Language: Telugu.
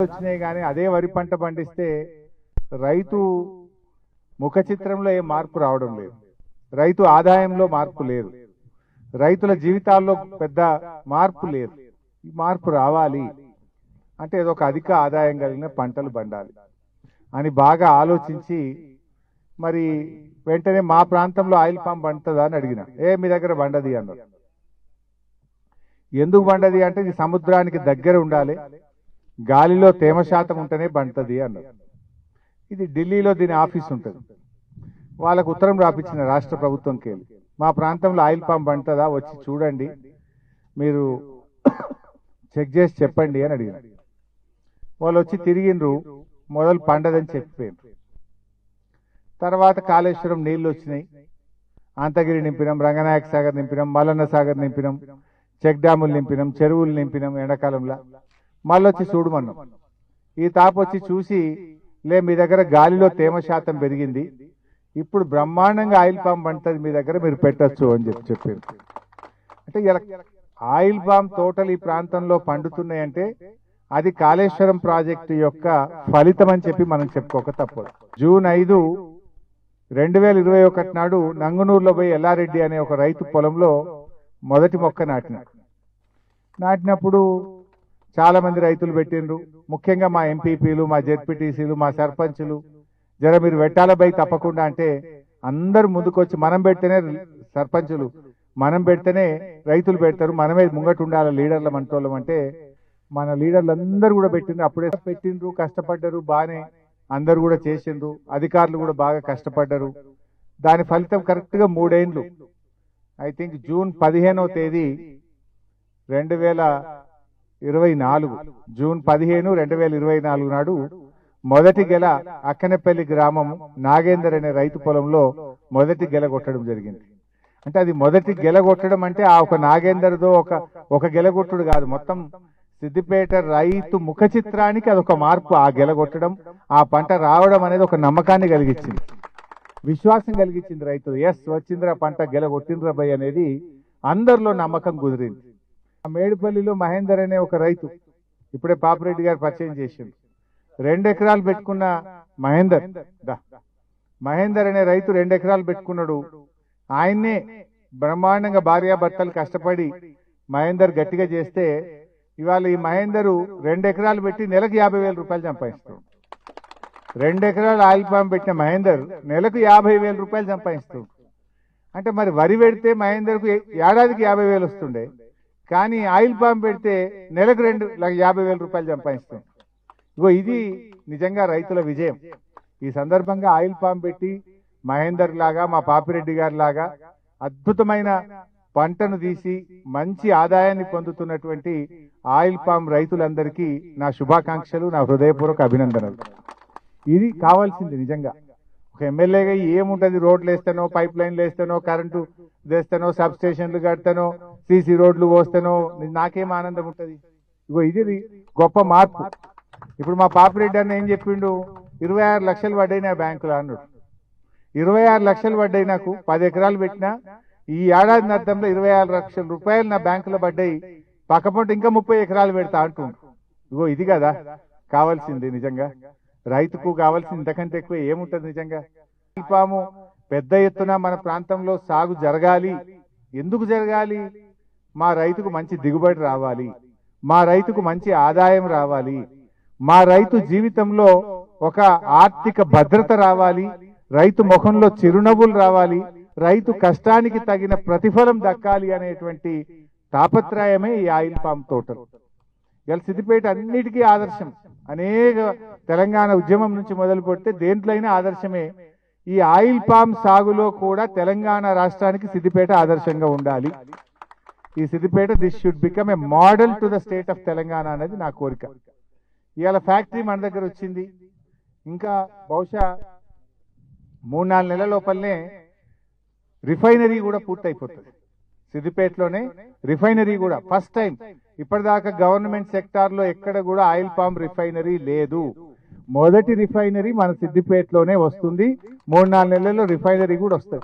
వచ్చినాయి కానీ అదే వరి పంట పండిస్తే రైతు ముఖ చిత్రంలో ఏ మార్పు రావడం లేదు, రైతు ఆదాయంలో మార్పు లేదు, రైతుల జీవితాల్లో పెద్ద మార్పు లేదు. ఈ మార్పు రావాలి అంటే ఏదో ఒక అధిక ఆదాయం కలిగిన పంటలు పండాలి అని బాగా ఆలోచించి మరి వెంటనే మా ప్రాంతంలో ఆయిల్ పామ్ పండుతుందా అని అడిగిన. మీ దగ్గర పండది అన్నారు. ఎందుకు పండది అంటే ఇది సముద్రానికి దగ్గర ఉండాలి, గాలిలో తేమ శాతం ఉంటేనే పండుతుంది అన్నారు. ఇది ఢిల్లీలో దీని ఆఫీస్ ఉంటుంది. వాళ్ళకు ఉత్తరం రాపించిన రాష్ట్ర ప్రభుత్వంకి వెళ్ళి, మా ప్రాంతంలో ఆయిల్ పామ్ పండుతుందా, వచ్చి చూడండి, మీరు చెక్ చేసి చెప్పండి అని అడిగిన. వాళ్ళు వచ్చి తిరిగిండ్రు, మొదలు పండదని చెప్పిపోయిండ్రు. తర్వాత కాళేశ్వరం నీళ్లు వచ్చినాయి, అంతగిరి నింపినాం, రంగనాయక సాగర్ నింపినాం, మల్లన్న సాగర్ నింపినాం, చెక్ డ్యాములు నింపినాం, చెరువులు నింపినాం ఎండాకాలంలో. మళ్ళొచ్చి చూడమన్నాం. ఈ తాపు వచ్చి చూసి, మీ దగ్గర గాలిలో తేమ శాతం పెరిగింది, ఇప్పుడు బ్రహ్మాండంగా ఆయిల్ పామ్ పండుతుంది, మీ దగ్గర మీరు పెట్టచ్చు అని చెప్పారు. అంటే ఇలా ఆయిల్ పామ్ తోటలు ఈ ప్రాంతంలో పండుతున్నాయంటే అది కాళేశ్వరం ప్రాజెక్టు యొక్క ఫలితం అని చెప్పి మనం చెప్పుకోక తప్పదు. జూన్ 5, 2021 నాడు నంగునూరులో పోయి ఎల్లారెడ్డి అనే ఒక రైతు పొలంలో మొదటి మొక్క నాటినప్పుడు చాలా మంది రైతులు పెట్టిండ్రు. ముఖ్యంగా మా ఎంపీపీలు, మా జెడ్పీటీసీలు, మా సర్పంచులు, జర మీరు పెట్టాలపై తప్పకుండా అంటే అందరు ముందుకొచ్చి, మనం పెడితేనే సర్పంచులు, మనం పెడితేనే రైతులు పెడతారు, మనమే ముంగట ఉండాలి లీడర్ల మంటోళ్ళం అంటే మన లీడర్లు అందరూ కూడా పెట్టిండ్రు. అప్పుడే పెట్టిండ్రు, కష్టపడ్డారు, బాగానే అందరు కూడా చేసిండ్రు, అధికారులు కూడా బాగా కష్టపడ్డారు. దాని ఫలితం కరెక్ట్ గా 3 ఏళ్లు, ఐ థింక్ జూన్ 15వ తేదీ 2024, జూన్ 15, 2024 నాడు మొదటి గెల అక్కనపల్లి గ్రామం నాగేందర్ అనే రైతు పొలంలో మొదటి గెల కొట్టడం జరిగింది. అంటే అది మొదటి గెల కొట్టడం అంటే ఆ ఒక నాగేందర్దో ఒక గెల కొట్టుడు కాదు, మొత్తం సిద్దిపేట రైతు ముఖ చిత్రానికి అదొక మార్పు. ఆ గెల కొట్టడం, ఆ పంట రావడం అనేది ఒక నమ్మకాన్ని కలిగించింది, విశ్వాసం కలిగించింది రైతులు. ఎస్, వచ్చిందిరా పంట, గెల కొట్టిండ్రా భయ్ అనేది అందరిలో నమ్మకం కుదిరింది. ఆ మేడిపల్లిలో మహేందర్ అనే ఒక రైతు, ఇప్పుడే పాపిరెడ్డి గారు పరిచయం చేసింది, 2 ఎకరాలు పెట్టుకున్న మహేందర్ అనే రైతు 2 ఎకరాలు పెట్టుకున్నాడు. ఆయన్నే బ్రహ్మాండంగా భార్యాభర్తలు కష్టపడి మహేందర్ గట్టిగా చేస్తే ఇవాళ ఈ మహేందరు 2 ఎకరాలు పెట్టి నెలకు 50,000 రూపాయలు సంపాదిస్తాడు. 2 ఎకరాలు ఆయిల్ పామ్ పెట్టిన మహేందర్ నెలకు 50,000 రూపాయలు సంపాదిస్తాడు. అంటే మరి వరి పెడితే మహేందర్కు ఏడాదికి 50,000 వస్తుండే, కానీ ఆయిల్ పామ్ పెడితే నెలకు 50,000 రూపాయలు సంపాదిస్తాం. ఇది నిజంగా రైతుల విజయం. ఈ సందర్భంగా ఆయిల్ పామ్ పెట్టి మహేందర్ లాగా, మా పాపిరెడ్డి గారి లాగా అద్భుతమైన పంటను తీసి మంచి ఆదాయాన్ని పొందుతున్నటువంటి ఆయిల్ పామ్ రైతులందరికీ నా శుభాకాంక్షలు, నా హృదయపూర్వక అభినందనలు. ఇది కావాల్సింది నిజంగా. ఒక ఎమ్మెల్యేగా ఏముంటది, రోడ్లు వేస్తానో, పైప్ లైన్లు వేస్తానో, కరెంటు వేస్తానో, సబ్ స్టేషన్లు కడతానో, సీసీ రోడ్లు పోస్తానో, నాకేం ఆనందం ఉంటుంది? ఇది గొప్ప మార్పు. ఇప్పుడు మా పాపిరెడ్డి అన్న ఏం చెప్పిండు, 26 లక్షలు పడ్డాయి నా బ్యాంకులో అన్నాడు. 26 లక్షలు పడ్డాయి నాకు, 10 ఎకరాలు పెట్టినా ఈ ఏడాది అర్థంలో 26 లక్షల రూపాయలు నా బ్యాంకులో పడ్డాయి, పక్కపొంట ఇంకా 30 ఎకరాలు పెడతా అంటుండు. ఇది కదా కావాల్సింది. నిజంగా రైతుకు కావాల్సింది ఇంతకంటే ఎక్కువ ఏముంటది? నిజంగా పాము పెద్ద ఎత్తున మన ప్రాంతంలో సాగు జరగాలి. ఎందుకు జరగాలి? మా రైతుకు మంచి దిగుబడి రావాలి, మా రైతుకు మంచి ఆదాయం రావాలి, మా రైతు జీవితంలో ఒక ఆర్థిక భద్రత రావాలి, రైతు ముఖంలో చిరునవ్వులు రావాలి, రైతు కష్టానికి తగిన ప్రతిఫలం దక్కాలి అనేటువంటి తాపత్రయమే ఈ ఆయిల్ పామ్ తోటలు. ఇలా సిద్దిపేట అన్నిటికీ ఆదర్శం. అనేక తెలంగాణ ఉద్యమం నుంచి మొదలు పెడితే దేంట్లైనా ఆదర్శమే. ఈ ఆయిల్ పామ్ సాగులో కూడా తెలంగాణ రాష్ట్రానికి సిద్దిపేట ఆదర్శంగా ఉండాలి. ఈ Siddipet this should become a model to the state of Telangana అనేది నా కోరిక. ఇవాళ ఫ్యాక్టరీ మన దగ్గర వచ్చింది, ఇంకా బహుశా 3-4 నెలల లోపలనే రిఫైనరీ కూడా పూర్తయిపోతుంది. సిద్దిపేటలోనే రిఫైనరీ కూడా ఫస్ట్ టైం. ఇప్పటిదాకా గవర్నమెంట్ సెక్టార్ లో ఎక్కడ కూడా ఆయిల్ పామ్ రిఫైనరీ లేదు. మొదటి రిఫైనరీ మన సిద్దిపేటలోనే వస్తుంది. 3-4 నెలల్లో రిఫైనరీ కూడా వస్తుంది.